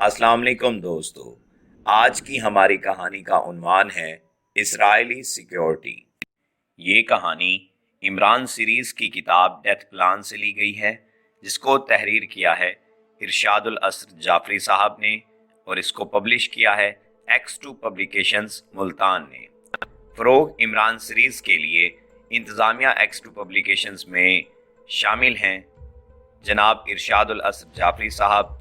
अस्सलाम वालेकुम दोस्तों। आज की हमारी कहानी का उन्वान है इसराइली सिक्योरिटी। ये कहानी इमरान सीरीज की किताब डेथ प्लान से ली गई है, जिसको तहरीर किया है इरशादुल असर जाफरी साहब ने और इसको पब्लिश किया है X2 पब्लिकेशंस मुल्तान ने। फरोग इमरान सीरीज के लिए इंतज़ामिया X2 पब्लिकेशंस में शामिल हैं जनाब इरशादुल असर जाफरी साहब,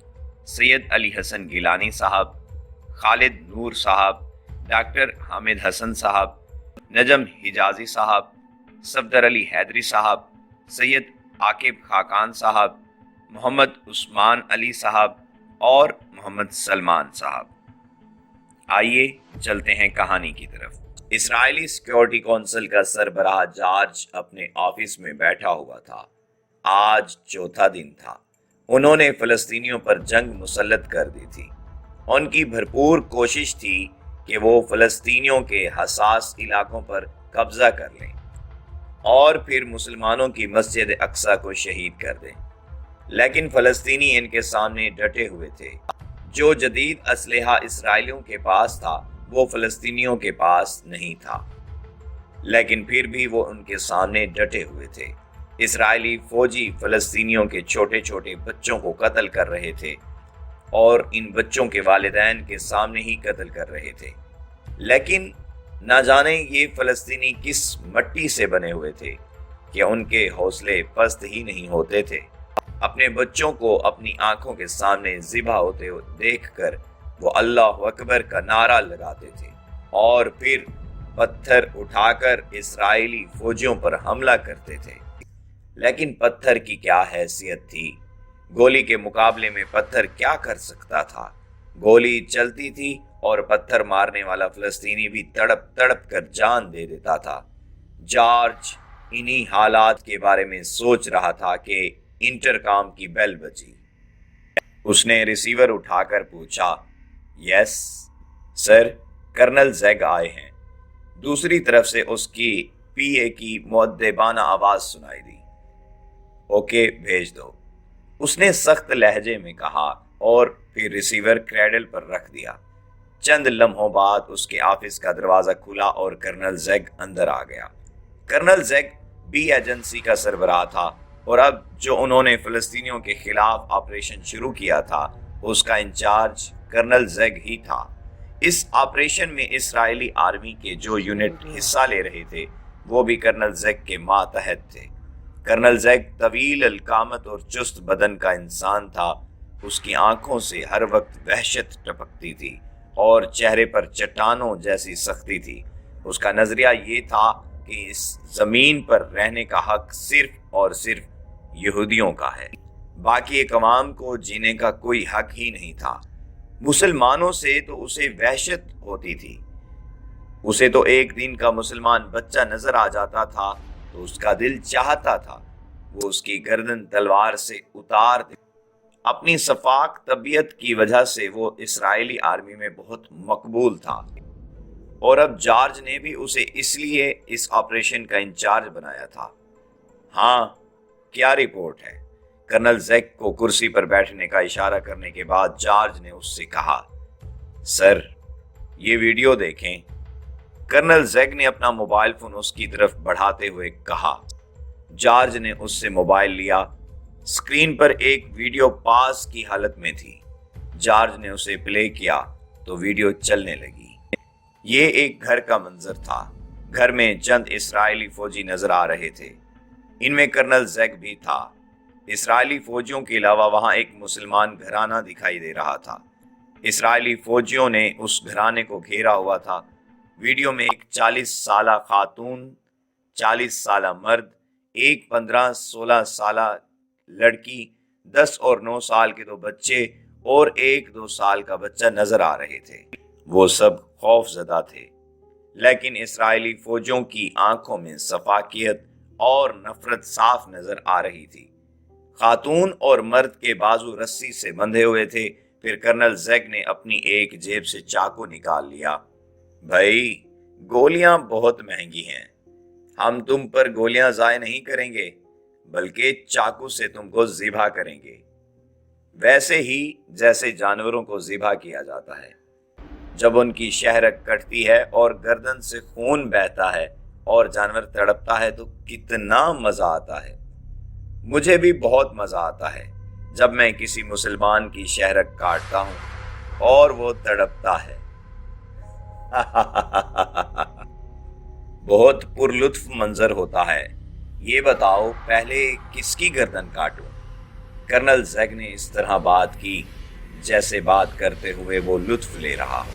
सैयद अली हसन गिलानी साहब, खालिद नूर साहब, डॉक्टर हामिद हसन साहब, नजम हिजाजी साहब, सफदर अली हैदरी साहब, सैयद आकिब खाकान साहब, मोहम्मद उस्मान अली साहब और मोहम्मद सलमान साहब। आइए चलते हैं कहानी की तरफ। इसराइली सिक्योरिटी काउंसिल का सरबराह जॉर्ज अपने ऑफिस में बैठा हुआ था। आज चौथा दिन था। उन्होंने फ़लस्तीनियों पर जंग मुसल्लत कर दी थी। उनकी भरपूर कोशिश थी कि वो फ़लस्तीनियों के हसास इलाकों पर कब्जा कर लें और फिर मुसलमानों की मस्जिद अक्सा को शहीद कर दें। लेकिन फ़लस्तीनी इनके सामने डटे हुए थे। जो जदीद असलहा इसराइलियों के पास था वो फ़लस्तीनियों के पास नहीं था, लेकिन फिर भी वो उनके सामने डटे हुए थे। इसराइली फौजी फ़लस्तीनियों के छोटे छोटे बच्चों को कत्ल कर रहे थे और इन बच्चों के वालिदैन के सामने ही कत्ल कर रहे थे। लेकिन ना जाने ये फ़लस्तीनी किस मट्टी से बने हुए थे कि उनके हौसले पस्त ही नहीं होते थे। अपने बच्चों को अपनी आंखों के सामने ज़िबा होते देखकर वो अल्लाह अकबर का नारा लगाते थे और फिर पत्थर उठाकर इसराइली फौजियों पर हमला करते थे। लेकिन पत्थर की क्या हैसियत थी? गोली के मुकाबले में पत्थर क्या कर सकता था? गोली चलती थी और पत्थर मारने वाला फ़लस्तीनी भी तड़प तड़प कर जान दे देता था। जॉर्ज इन्हीं हालात के बारे में सोच रहा था कि इंटरकॉम की बेल बजी। उसने रिसीवर उठाकर पूछा, यस सर, कर्नल ज़ैग आए हैं। दूसरी तरफ से उसकी पीए की मुअद्दिबाना आवाज़ सुनाई दी। ओके, भेज दो, उसने सख्त लहजे में कहा और फिर रिसीवर क्रैडल पर रख दिया। चंद लम्हों बाद उसके ऑफिस का दरवाज़ा खुला और कर्नल ज़ैग अंदर आ गया। कर्नल ज़ैग बी एजेंसी का सरबराह था और अब जो उन्होंने फ़लस्तीनियों के खिलाफ ऑपरेशन शुरू किया था उसका इंचार्ज कर्नल ज़ैग ही था। इस ऑपरेशन में इसराइली आर्मी के जो यूनिट हिस्सा ले रहे थे वो भी कर्नल ज़ैग के मातहत थे। कर्नल ज़ैग तवील अलकामत और चुस्त बदन का इंसान था। उसकी आंखों से हर वक्त वहशत टपकती थी और चेहरे पर चट्टानों जैसी सख्ती थी। उसका नजरिया ये था कि इस जमीन पर रहने का हक सिर्फ और सिर्फ यहूदियों का है, बाकी एक अवाम को जीने का कोई हक ही नहीं था। मुसलमानों से तो उसे वहशत होती थी। उसे तो एक दिन का मुसलमान बच्चा नजर आ जाता था तो उसका दिल चाहता था वो उसकी गर्दन तलवार से उतार दे। अपनी सफाक तबीयत की वजह से वो इसराइली आर्मी में बहुत मकबूल था और अब जॉर्ज ने भी उसे इसलिए इस ऑपरेशन का इंचार्ज बनाया था। हाँ, क्या रिपोर्ट है? कर्नल ज़ैग को कुर्सी पर बैठने का इशारा करने के बाद जॉर्ज ने उससे कहा, सर ये वीडियो देखें। कर्नल ज़ैग ने अपना मोबाइल फोन उसकी तरफ बढ़ाते हुए कहा। जॉर्ज ने उससे मोबाइल लिया। स्क्रीन पर एक वीडियो पास की हालत में थी। जॉर्ज ने उसे प्ले किया तो वीडियो चलने लगी। ये एक घर का मंजर था। घर में चंद इसराइली फौजी नजर आ रहे थे। इनमें कर्नल ज़ैग भी था। इसराइली फौजियों के अलावा वहां एक मुसलमान घराना दिखाई दे रहा था। इसराइली फौजियों ने उस घराने को घेरा हुआ था। वीडियो में एक 40 साला खातून, 40 साला मर्द, एक 15-16 साला लड़की, 10 और 9 साल के 2 बच्चे और एक 2 साल का बच्चा नजर आ रहे थे। वो सब खौफजदा थे, लेकिन इसराइली फौजियों की आंखों में सफाकियत और नफरत साफ नजर आ रही थी। खातून और मर्द के बाजू रस्सी से बंधे हुए थे। फिर कर्नल ज़ैग ने अपनी एक जेब से चाकू निकाल लिया। भाई, गोलियां बहुत महंगी हैं। हम तुम पर गोलियां ज़ाय नहीं करेंगे, बल्कि चाकू से तुमको ज़िबा करेंगे। वैसे ही जैसे जानवरों को ज़िबा किया जाता है। जब उनकी शहरक कटती है और गर्दन से खून बहता है और जानवर तड़पता है तो कितना मजा आता है। मुझे भी बहुत मजा आता है जब मैं किसी मुसलमान की शहरक काटता हूं और वो तड़पता है। बहुत पुरलुत्फ मंजर होता है। ये बताओ पहले किसकी गर्दन काटूं? कर्नल जैग ने इस तरह बात की जैसे बात करते हुए वो लुत्फ ले रहा हो।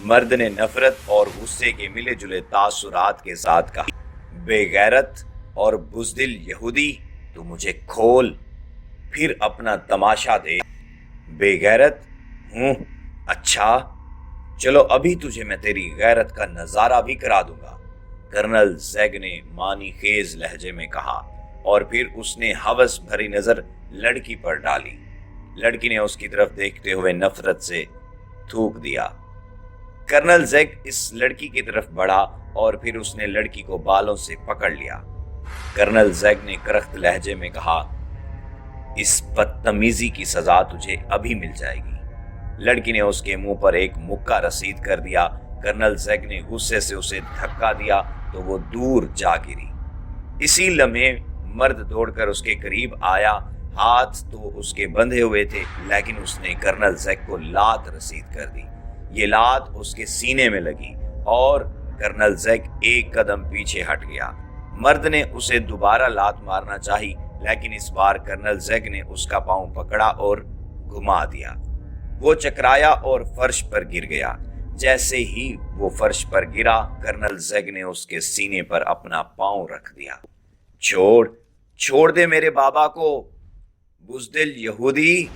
मर्द ने नफरत और गुस्से के मिले जुले तासुरात के साथ कहा, बेगैरत और बुज़दिल यहूदी, तू मुझे खोल, फिर अपना तमाशा दे। बेगैरत हूं? अच्छा, चलो अभी तुझे मैं तेरी गैरत का नजारा भी करा दूंगा, कर्नल जैग ने मानी खेज लहजे में कहा, और फिर उसने हवस भरी नजर लड़की पर डाली। लड़की ने उसकी तरफ देखते हुए नफरत से थूक दिया। कर्नल जैग इस लड़की की तरफ बढ़ा और फिर उसने लड़की को बालों से पकड़ लिया। कर्नल जैग ने करख्त लहजे में कहा, इस बदतमीजी की सजा तुझे अभी मिल जाएगी। लड़की ने उसके मुंह पर एक मुक्का रसीद कर दिया। कर्नल जैग ने गुस्से से उसे धक्का दिया तो वो दूर जा गिरी। इसी लम्हे मर्द दौड़कर उसके करीब आया। हाथ तो उसके बंधे हुए थे, लेकिन उसने कर्नल जैग को लात रसीद कर दी। ये लात उसके सीने में लगी और कर्नल जैग एक कदम पीछे हट गया। मर्द ने उसे दोबारा लात मारना चाही, लेकिन इस बार कर्नल जैग ने उसका पांव पकड़ा और घुमा दिया। वो चकराया और फर्श पर गिर गया। जैसे ही वो फर्श पर गिरा, कर्नल जैग ने उसके सीने पर अपना पांव रख दिया। छोड़ दे मेरे बाबा को, बुज़दिल यहूदी,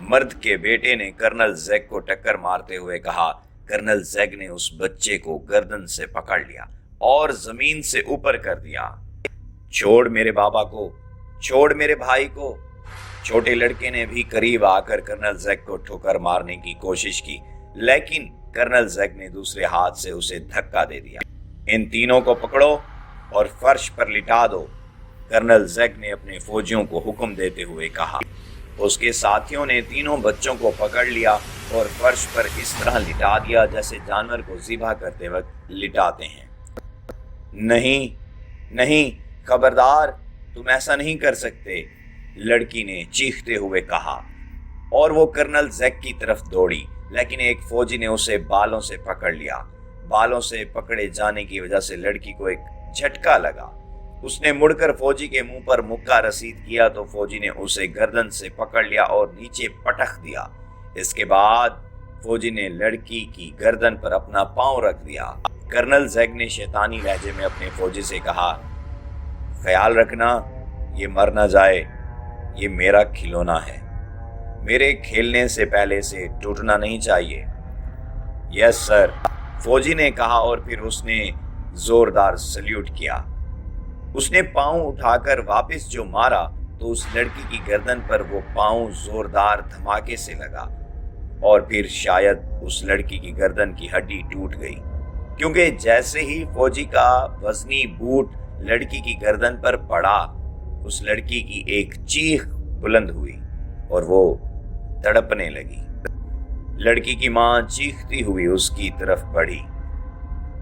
मर्द के बेटे ने कर्नल जैग को टक्कर मारते हुए कहा। कर्नल जैग ने उस बच्चे को गर्दन से पकड़ लिया और जमीन से ऊपर कर दिया। छोड़ मेरे बाबा को, छोड़ मेरे भाई को। छोटे लड़के ने भी करीब आकर कर्नल जैग को ठोकर मारने की कोशिश की, लेकिन कर्नल जैग ने दूसरे हाथ से उसे धक्का दे दिया। इन तीनों को पकड़ो और फर्श पर लिटा दो, कर्नल जैग ने अपने फौजियों को हुक्म देते हुए कहा। उसके साथियों ने तीनों बच्चों को पकड़ लिया और फर्श पर इस तरह लिटा दिया जैसे जानवर को ज़िबा करते वक्त लिटाते हैं। नहीं नहीं, खबरदार, तुम ऐसा नहीं कर सकते, लड़की ने चीखते हुए कहा, और वो कर्नल जैग की तरफ दौड़ी, लेकिन एक फौजी ने उसे बालों से पकड़ लिया। बालों से पकड़े जाने की वजह से लड़की को एक झटका लगा। उसने मुड़कर फौजी के मुंह पर मुक्का रसीद किया तो फौजी ने उसे गर्दन से पकड़ लिया और नीचे पटक दिया। इसके बाद फौजी ने लड़की की गर्दन पर अपना पांव रख दिया। कर्नल जैग ने शैतानी लहजे में अपने फौजी से कहा, ख्याल रखना ये मर ना जाए, ये मेरा खिलौना है, मेरे खेलने से पहले से टूटना नहीं चाहिए। यस सर, फौजी ने कहा और फिर उसने जोरदार सल्यूट किया। उसने पांव उठाकर वापस जो मारा तो उस लड़की की गर्दन पर वो पांव जोरदार धमाके से लगा और फिर शायद उस लड़की की गर्दन की हड्डी टूट गई, क्योंकि जैसे ही फौजी का वजनी बूट लड़की की गर्दन पर पड़ा, उस लड़की की एक चीख बुलंद हुई और वो तड़पने लगी। लड़की की मां चीखती हुई उसकी तरफ बढ़ी,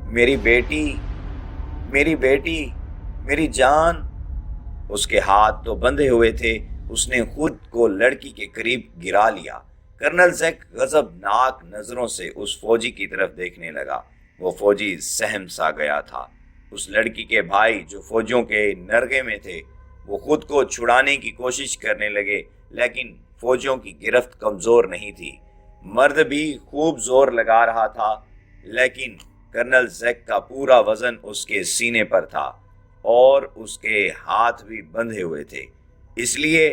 मेरी बेटी, मेरी बेटी, मेरी जान। उसके हाथ तो बंधे हुए थे। उसने खुद को लड़की के करीब गिरा लिया। कर्नल जैग गजबनाक नजरों से उस फौजी की तरफ देखने लगा। वो फौजी सहम सा गया था। उस लड़की के भाई जो फौजियों के नरगे में थे, वो खुद को छुड़ाने की कोशिश करने लगे, लेकिन फौजियों की गिरफ्त कमजोर नहीं थी। मर्द भी खूब जोर लगा रहा था, लेकिन कर्नल जैग का पूरा वजन उसके सीने पर था और उसके हाथ भी बंधे हुए थे, इसलिए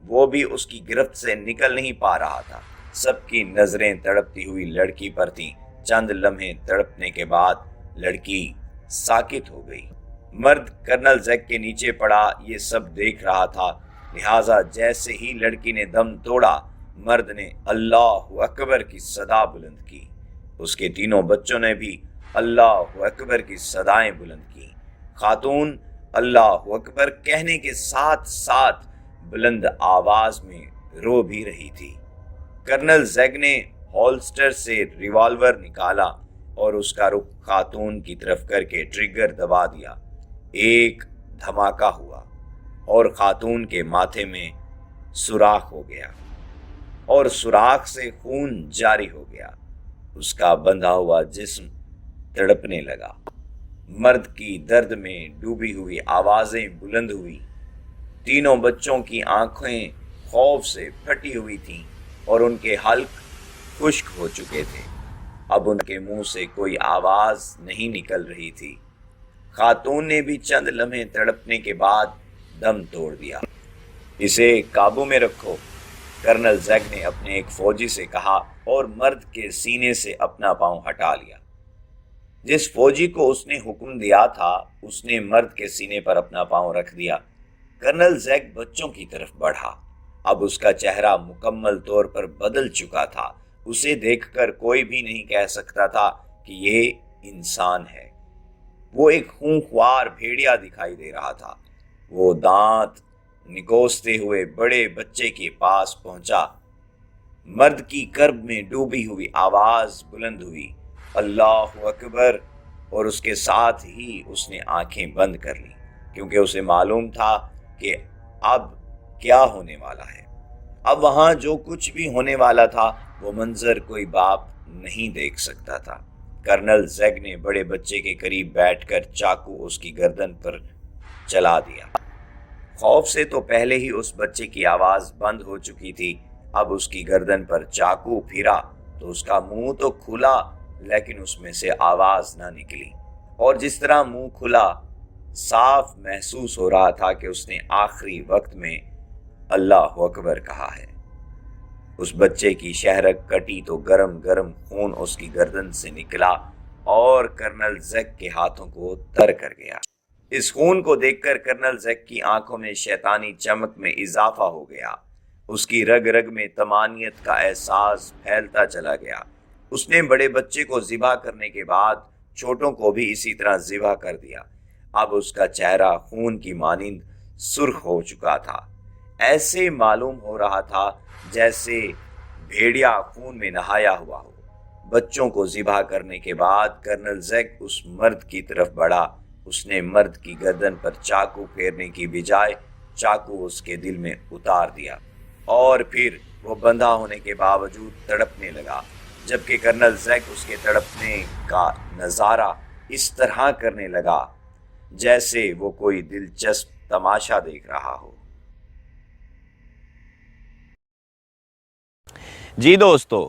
वो भी उसकी गिरफ्त से निकल नहीं पा रहा था। सबकी नजरें तड़पती हुई लड़की पर थीं। चंद लम्हे तड़पने के बाद लड़की साकित हो गई। मर्द कर्नल जैग के नीचे पड़ा, ये सब देख रहा था। लिहाजा जैसे ही लड़की ने दम तोड़ा, मर्द ने अल्लाह अकबर की सदा बुलंद की। उसके तीनों बच्चों ने भी अल्लाह अकबर की सदाएं बुलंद की। खातून अल्लाह अकबर कहने के साथ साथ बुलंद आवाज में رو بھی رہی تھی۔ کرنل زیگ نے ہولسٹر سے ریوالور نکالا اور اس کا رخ خاتون کی طرف کر کے ٹریگر دبا دیا۔ ایک دھماکہ ہوا اور خاتون کے ماتھے میں سوراخ ہو گیا اور سوراخ سے خون جاری ہو گیا۔ اس کا بندھا ہوا جسم تڑپنے لگا۔ مرد کی درد میں ڈوبی ہوئی آوازیں بلند ہوئی۔ تینوں بچوں کی آنکھیں خوف سے پھٹی ہوئی تھیں اور ان کے حلق خشک ہو چکے تھے۔ اب ان کے منہ سے کوئی آواز نہیں نکل رہی تھی۔ خاتون نے بھی چند لمحے تڑپنے کے بعد دم توڑ دیا۔ اسے قابو میں رکھو، کرنل زیگ نے اپنے ایک فوجی سے کہا اور مرد کے سینے سے اپنا پاؤں ہٹا لیا۔ جس فوجی کو اس نے حکم دیا تھا اس نے مرد کے سینے پر اپنا پاؤں رکھ دیا۔ کرنل زیگ بچوں کی طرف بڑھا۔ اب اس کا چہرہ مکمل طور پر بدل چکا تھا۔ اسے دیکھ کر کوئی بھی نہیں کہہ سکتا تھا کہ یہ انسان ہے۔ وہ ایک خونخوار بھیڑیا دکھائی دے رہا تھا۔ وہ دانت نکوستے ہوئے بڑے بچے کے پاس پہنچا۔ مرد کی کرب میں ڈوبی ہوئی آواز بلند ہوئی، اللہ اکبر، اور اس کے ساتھ ہی اس نے آنکھیں بند کر لی، کیونکہ اسے معلوم تھا کہ اب کیا ہونے والا ہے۔ اب وہاں جو کچھ بھی ہونے والا تھا وہ منظر کوئی باپ نہیں دیکھ سکتا تھا۔ کرنل زیگ نے بڑے بچے کے قریب بیٹھ کر چاقو اس کی گردن پر چلا دیا۔ خوف سے تو پہلے ہی اس بچے کی آواز بند ہو چکی تھی۔ اب اس کی گردن پر چاقو پھرا تو اس کا منہ تو کھلا لیکن اس میں سے آواز نہ نکلی، اور جس طرح منہ کھلا صاف محسوس ہو رہا تھا کہ اس نے آخری وقت میں اللہ اکبر کہا ہے۔ اس بچے کی شہرک کٹی تو گرم گرم خون اس کی گردن سے نکلا اور کرنل زیگ کے ہاتھوں کو تر کر گیا۔ اس خون کو دیکھ کر کرنل زیگ کی آنکھوں میں شیطانی چمک میں اضافہ ہو گیا۔ اس کی رگ رگ میں طمانینت کا احساس پھیلتا چلا گیا۔ اس نے بڑے بچے کو ذبح کرنے کے بعد چھوٹوں کو بھی اسی طرح ذبح کر دیا۔ اب اس کا چہرہ خون کی مانند سرخ ہو چکا تھا۔ ایسے معلوم ہو رہا تھا جیسے بھیڑیا خون میں نہایا ہوا ہو۔ بچوں کو ذبح کرنے کے بعد کرنل زیگ اس مرد کی طرف بڑھا۔ اس نے مرد کی گردن پر چاقو پھیرنے کی بجائے چاقو اس کے دل میں اتار دیا، اور پھر وہ بندھا ہونے کے باوجود تڑپنے لگا، جبکہ کرنل زیگ اس کے تڑپنے کا نظارہ اس طرح کرنے لگا جیسے وہ کوئی دلچسپ تماشا دیکھ رہا ہو۔ جی دوستو،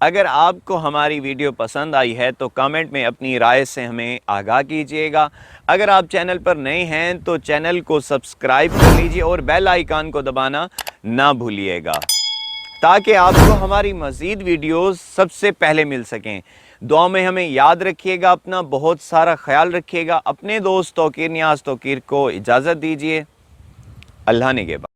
اگر آپ کو ہماری ویڈیو پسند آئی ہے تو کامنٹ میں اپنی رائے سے ہمیں آگاہ کیجیے گا۔ اگر آپ چینل پر نئے ہیں تو چینل کو سبسکرائب کر لیجیے اور بیل آئیکن کو دبانا نہ بھولیے گا تاکہ آپ کو ہماری مزید ویڈیوز سب سے پہلے مل سکیں۔ دعا میں ہمیں یاد رکھیے گا، اپنا بہت سارا خیال رکھیے گا۔ اپنے دوست توقیر نیاز توقیر کو اجازت دیجیے۔ اللہ نگہبان۔